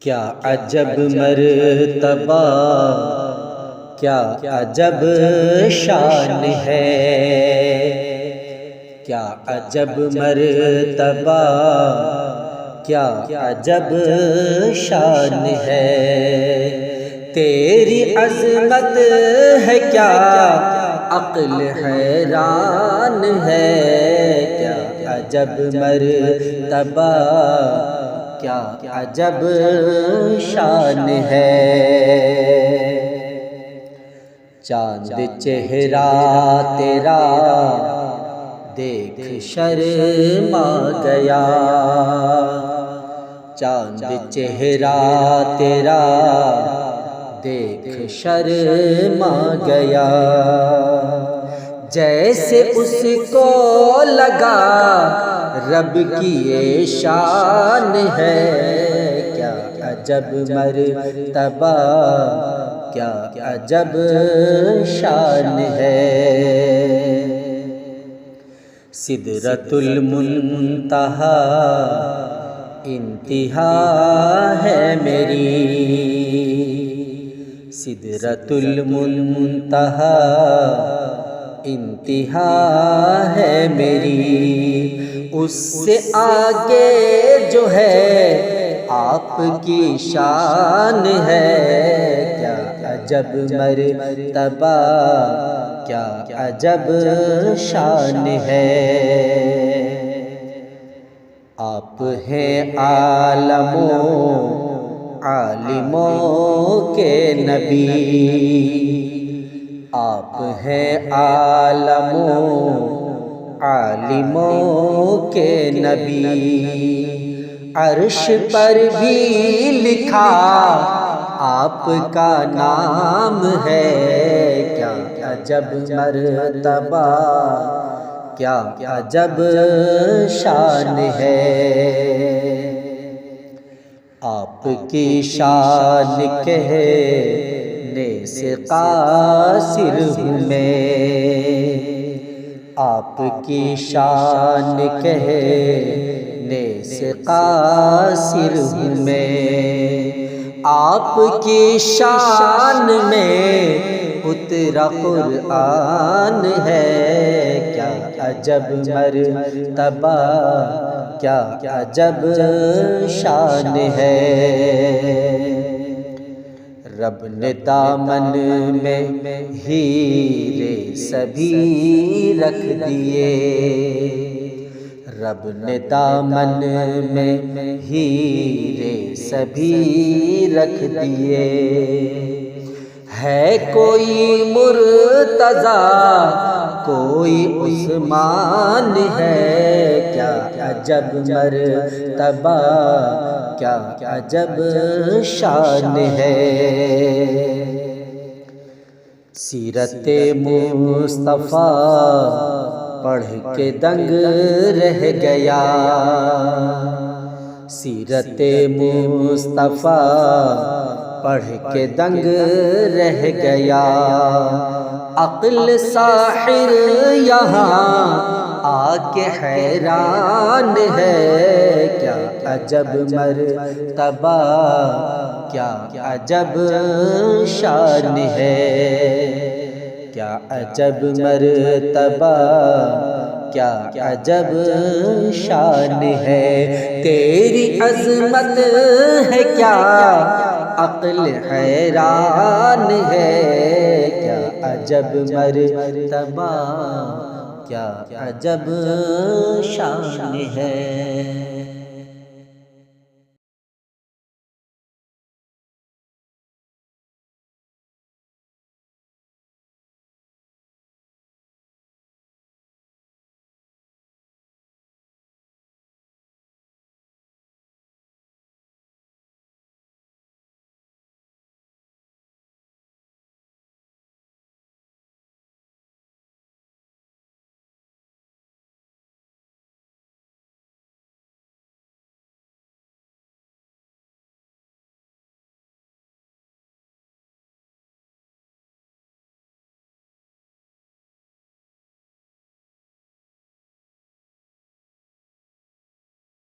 کیا عجب مرتبہ، کیا عجب شان ہے، کیا عجب مرتبہ، کیا عجب شان ہے، تیری عظمت ہے کیا عقل حیران ہے، کیا عجب مرتبہ، کیا عجب شان ہے، چاند چہرہ تیرا دیکھ شرما گیا، چاند چہرہ تیرا دیکھ شرما گیا، جیسے اس کو لگا رب کی یہ شان ہے، کیا عجب مرتبہ، کیا عجب شان ہے، سدرۃ المنتہا انتہا ہے میری، سدرۃ المنتہا انتہا ہے میری، اس سے آگے جو ہے آپ کی شان ہے، کیا عجب مرتبہ، کیا عجب شان ہے، آپ ہیں عالموں عالموں کے نبی، آپ ہیں عالموں عالموں کے نبی، عرش پر بھی لکھا آپ کا نام ہے، کیا عجب مرتبہ، کیا عجب شان ہے، آپ کی شان کہنے سے قاصر ہوں میں، آپ کی شان کہنے سے قاصر ہوں میں، آپ کی شان میں اترا قرآن ہے، کیا عجب مرتبہ، کیا عجب شان ہے، رب نے دامن میں ہیرے سبھی رکھ دیے، رب نے دامن میں ہیرے سبھی رکھ دیے، ہے کوئی مرتضیٰ کوئی عثمان ہے، کیا عجب مرتبہ، کیا عجب شان ہے، سیرت مصطفیٰ پڑھ کے دنگ رہ گیا، سیرت مصطفیٰ پڑھ کے دنگ رہ گیا، عقل ساحر یہاں آ کے حیران ہے، کیا عجب مرتبہ، کیا عجب شان ہے، کیا عجب مرتبہ، کیا عجب شان ہے، تیری عظمت ہے کیا عقل حیران ہے، کیا عجب مرتبہ، کیا عجب شان ہے۔